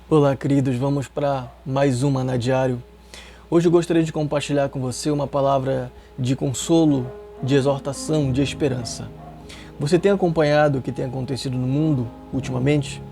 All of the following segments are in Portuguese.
Olá, queridos, vamos para mais uma Maná Diário. Hoje eu gostaria de compartilhar com você uma palavra de consolo, de exortação, de esperança. Você tem acompanhado o que tem acontecido no mundo ultimamente?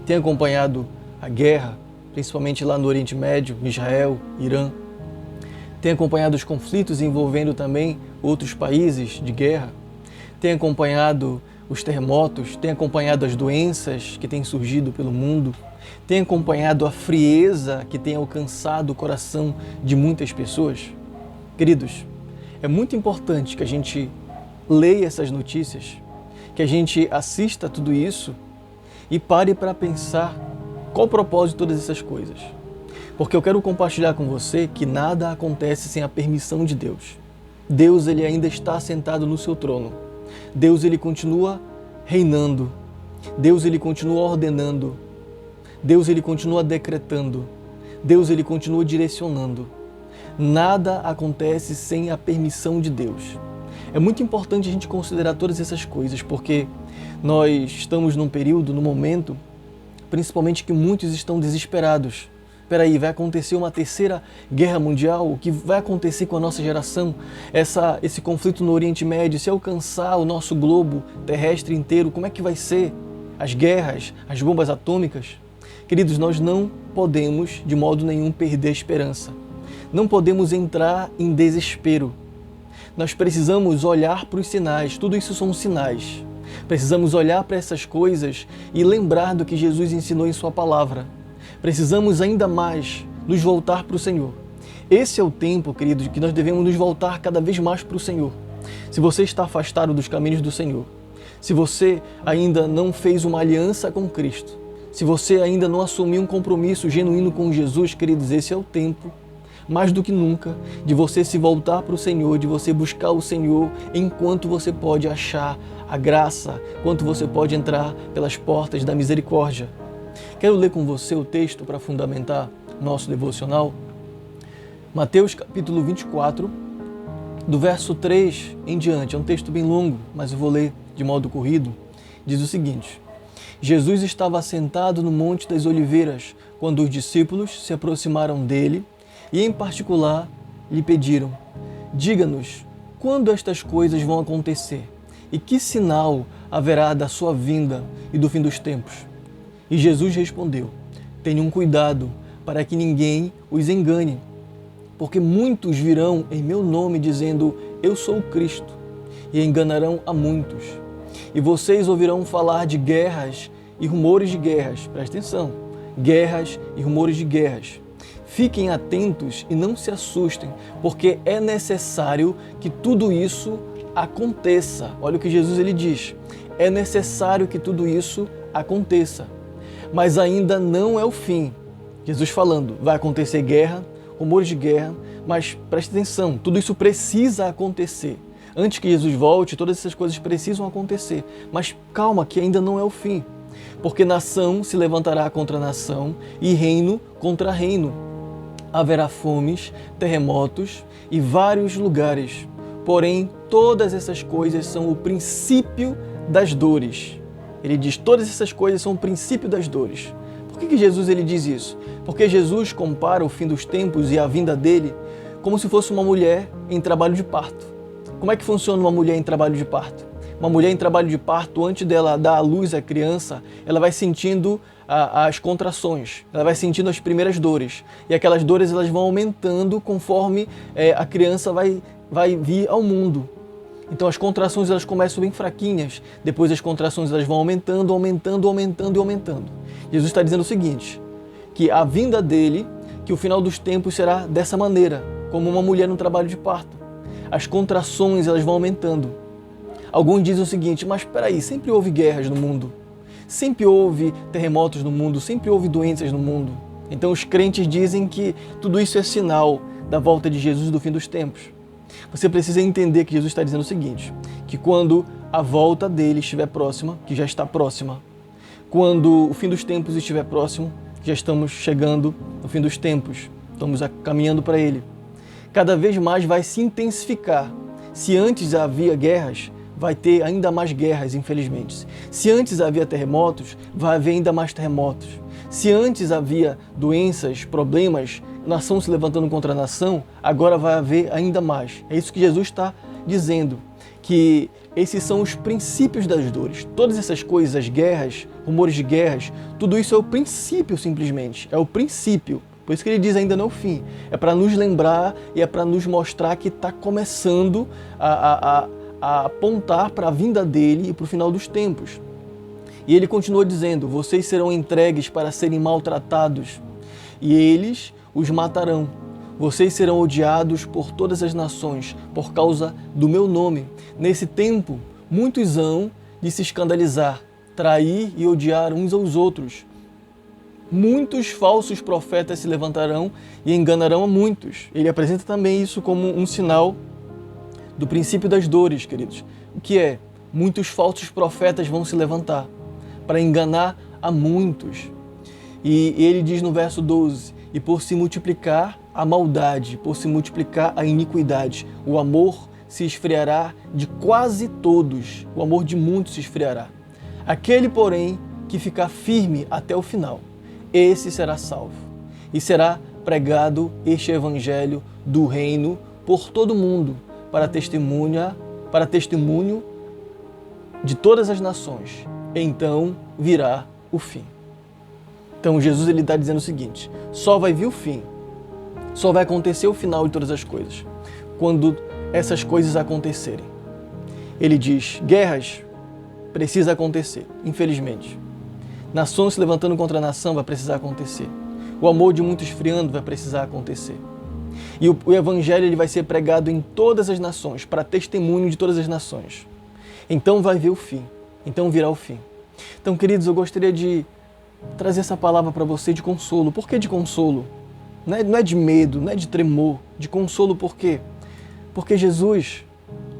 Tem acompanhado a guerra, principalmente lá no Oriente Médio, Israel, Irã? Tem acompanhado os conflitos envolvendo também outros países de guerra? Tem acompanhado os terremotos? Tem acompanhado as doenças que têm surgido pelo mundo? Tem acompanhado a frieza que tem alcançado o coração de muitas pessoas? Queridos, é muito importante que a gente leia essas notícias, que a gente assista a tudo isso e pare para pensar qual o propósito de todas essas coisas. Porque eu quero compartilhar com você que nada acontece sem a permissão de Deus. Deus, ele ainda está sentado no seu trono. Deus, ele continua reinando. Deus, ele continua ordenando. Deus, ele continua decretando. Deus, ele continua direcionando. Nada acontece sem a permissão de Deus. É muito importante a gente considerar todas essas coisas, porque nós estamos num período, num momento, principalmente que muitos estão desesperados. Peraí, vai acontecer uma terceira guerra mundial? O que vai acontecer com a nossa geração? Esse conflito no Oriente Médio, se alcançar o nosso globo terrestre inteiro, como é que vai ser? As guerras, as bombas atômicas? Queridos, nós não podemos de modo nenhum perder a esperança. Não podemos entrar em desespero. Nós precisamos olhar para os sinais, tudo isso são sinais. Precisamos olhar para essas coisas e lembrar do que Jesus ensinou em sua palavra. Precisamos ainda mais nos voltar para o Senhor. Esse é o tempo, queridos, que nós devemos nos voltar cada vez mais para o Senhor. Se você está afastado dos caminhos do Senhor, se você ainda não fez uma aliança com Cristo, se você ainda não assumiu um compromisso genuíno com Jesus, queridos, esse é o tempo, mais do que nunca, de você se voltar para o Senhor, de você buscar o Senhor enquanto você pode achar a graça, enquanto você pode entrar pelas portas da misericórdia. Quero ler com você o texto para fundamentar nosso devocional. Mateus capítulo 24, do verso 3 em diante. É um texto bem longo, mas eu vou ler de modo corrido. Diz o seguinte: Jesus estava sentado no Monte das Oliveiras, quando os discípulos se aproximaram dele e, em particular, lhe pediram: diga-nos, quando estas coisas vão acontecer? E que sinal haverá da sua vinda e do fim dos tempos? E Jesus respondeu: tenham cuidado para que ninguém os engane, porque muitos virão em meu nome dizendo: eu sou o Cristo, e enganarão a muitos. E vocês ouvirão falar de guerras e rumores de guerras. Presta atenção, guerras e rumores de guerras. Fiquem atentos e não se assustem, porque é necessário que tudo isso aconteça. Olha o que Jesus ele diz: é necessário que tudo isso aconteça. Mas ainda não é o fim. Jesus falando, vai acontecer guerra, rumores de guerra, mas preste atenção, tudo isso precisa acontecer. Antes que Jesus volte, todas essas coisas precisam acontecer. Mas calma, que ainda não é o fim. Porque nação se levantará contra nação e reino contra reino. Haverá fomes, terremotos e vários lugares. Porém, todas essas coisas são o princípio das dores. Ele diz, todas essas coisas são o princípio das dores. Por que Jesus ele diz isso? Porque Jesus compara o fim dos tempos e a vinda dele como se fosse uma mulher em trabalho de parto. Como é que funciona uma mulher em trabalho de parto? Uma mulher em trabalho de parto, antes dela dar à luz à criança, ela vai sentindo as contrações, ela vai sentindo as primeiras dores. E aquelas dores elas vão aumentando conforme a criança vai vir ao mundo. Então as contrações elas começam bem fraquinhas, depois as contrações elas vão aumentando, aumentando, aumentando e aumentando. Jesus está dizendo o seguinte, que a vinda dele, que o final dos tempos será dessa maneira, como uma mulher no trabalho de parto. As contrações elas vão aumentando. Alguns dizem o seguinte, mas espera aí, sempre houve guerras no mundo, sempre houve terremotos no mundo, sempre houve doenças no mundo. Então os crentes dizem que tudo isso é sinal da volta de Jesus do fim dos tempos. Você precisa entender que Jesus está dizendo o seguinte, que quando a volta dele estiver próxima, que já está próxima, quando o fim dos tempos estiver próximo, já estamos chegando no fim dos tempos, estamos caminhando para ele, cada vez mais vai se intensificar. Se antes havia guerras, vai ter ainda mais guerras, infelizmente. Se antes havia terremotos, vai haver ainda mais terremotos. Se antes havia doenças, problemas, nação se levantando contra a nação, agora vai haver ainda mais. É isso que Jesus está dizendo, que esses são os princípios das dores. Todas essas coisas, as guerras, rumores de guerras, tudo isso é o princípio simplesmente, é o princípio. Por isso que ele diz ainda não o fim. É para nos lembrar e é para nos mostrar que está começando a apontar para a vinda dele e para o final dos tempos. E ele continua dizendo, vocês serão entregues para serem maltratados e eles os matarão. Vocês serão odiados por todas as nações por causa do meu nome. Nesse tempo, muitos hão de se escandalizar, trair e odiar uns aos outros. Muitos falsos profetas se levantarão e enganarão a muitos. Ele apresenta também isso como um sinal do princípio das dores, queridos. O que é? Muitos falsos profetas vão se levantar para enganar a muitos. E ele diz no verso 12, e por se multiplicar a maldade, por se multiplicar a iniquidade, o amor se esfriará de quase todos, o amor de muitos se esfriará. Aquele, porém, que ficar firme até o final, esse será salvo. E será pregado este evangelho do reino por todo mundo, para testemunho de todas as nações. Então virá o fim. Então Jesus está dizendo o seguinte, só vai vir o fim, só vai acontecer o final de todas as coisas, quando essas coisas acontecerem. Ele diz, guerras precisa acontecer, infelizmente. Nações se levantando contra a nação vai precisar acontecer. O amor de muitos esfriando vai precisar acontecer. E o evangelho ele vai ser pregado em todas as nações, para testemunho de todas as nações. Então vai vir o fim, então virá o fim. Então, queridos, eu gostaria de trazer essa palavra para você de consolo. Por que de consolo? Não é de medo, não é de tremor, de consolo por quê? Porque Jesus,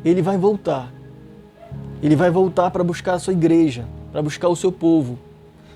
ele vai voltar. Ele vai voltar para buscar a sua igreja, para buscar o seu povo,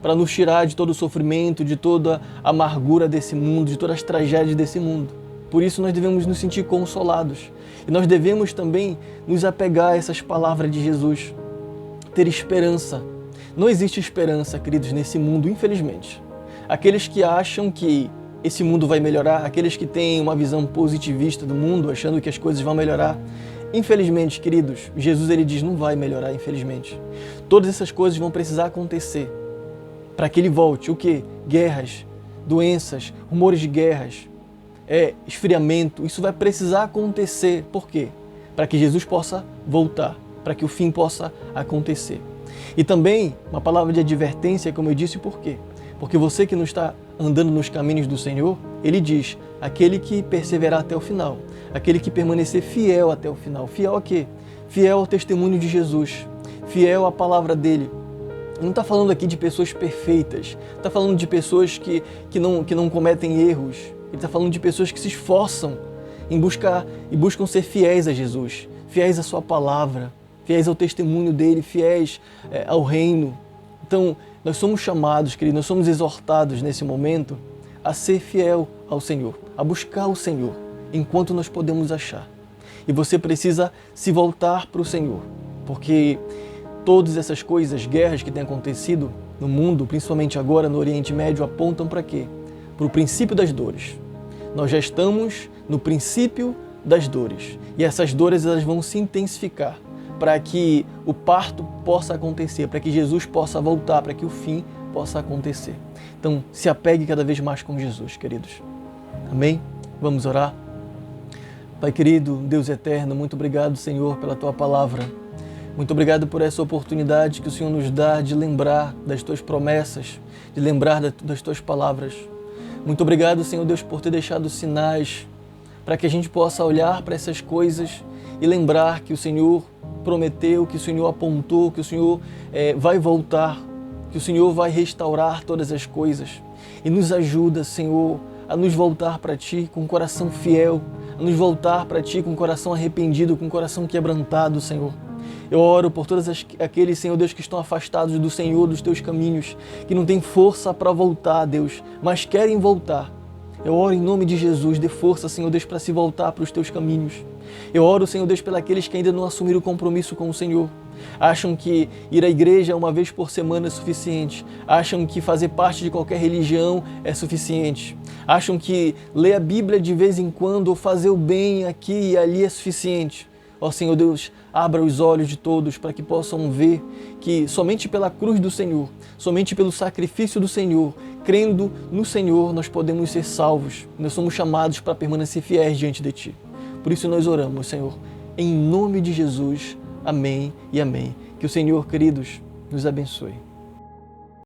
para nos tirar de todo o sofrimento, de toda a amargura desse mundo, de todas as tragédias desse mundo. Por isso nós devemos nos sentir consolados. E nós devemos também nos apegar a essas palavras de Jesus, ter esperança. Não existe esperança, queridos, nesse mundo, infelizmente. Aqueles que acham que esse mundo vai melhorar, aqueles que têm uma visão positivista do mundo, achando que as coisas vão melhorar, infelizmente, queridos, Jesus ele diz, não vai melhorar, infelizmente. Todas essas coisas vão precisar acontecer para que ele volte. O quê? Guerras, doenças, rumores de guerras, esfriamento. Isso vai precisar acontecer. Por quê? Para que Jesus possa voltar, para que o fim possa acontecer. E também uma palavra de advertência, como eu disse, por quê? Porque você que não está andando nos caminhos do Senhor, ele diz, aquele que perseverar até o final, aquele que permanecer fiel até o final. Fiel a quê? Fiel ao testemunho de Jesus, fiel à palavra dele. Não está falando aqui de pessoas perfeitas, está falando de pessoas que não cometem erros. Ele está falando de pessoas que se esforçam em buscam ser fiéis a Jesus, fiéis à sua palavra, fiéis ao testemunho dele, fiéis ao reino. Então, nós somos chamados, queridos, nós somos exortados nesse momento a ser fiel ao Senhor, a buscar o Senhor, enquanto nós podemos achar. E você precisa se voltar para o Senhor, porque todas essas coisas, guerras que têm acontecido no mundo, principalmente agora no Oriente Médio, apontam para quê? Para o princípio das dores. Nós já estamos no princípio das dores, e essas dores elas vão se intensificar, para que o parto possa acontecer, para que Jesus possa voltar, para que o fim possa acontecer. Então, se apegue cada vez mais com Jesus, queridos. Amém? Vamos orar? Pai querido, Deus eterno, muito obrigado, Senhor, pela Tua palavra. Muito obrigado por essa oportunidade que o Senhor nos dá de lembrar das Tuas promessas, de lembrar das Tuas palavras. Muito obrigado, Senhor Deus, por ter deixado sinais para que a gente possa olhar para essas coisas e lembrar que o Senhor prometeu, que o Senhor apontou, que o Senhor vai voltar, que o Senhor vai restaurar todas as coisas. E nos ajuda, Senhor, a nos voltar para Ti com um coração fiel, a nos voltar para Ti com um coração arrependido, com um coração quebrantado, Senhor. Eu oro por todos aqueles, Senhor Deus, que estão afastados do Senhor, dos Teus caminhos, que não têm força para voltar, Deus, mas querem voltar. Eu oro em nome de Jesus, dê força, Senhor Deus, para se voltar para os Teus caminhos. Eu oro, Senhor Deus, pelos aqueles que ainda não assumiram o compromisso com o Senhor. Acham que ir à igreja uma vez por semana é suficiente. Acham que fazer parte de qualquer religião é suficiente. Acham que ler a Bíblia de vez em quando ou fazer o bem aqui e ali é suficiente. Ó Senhor Deus, abra os olhos de todos para que possam ver que somente pela cruz do Senhor, somente pelo sacrifício do Senhor, crendo no Senhor, nós podemos ser salvos. Nós somos chamados para permanecer fiéis diante de Ti. Por isso nós oramos, Senhor, em nome de Jesus. Amém e amém. Que o Senhor, queridos, nos abençoe.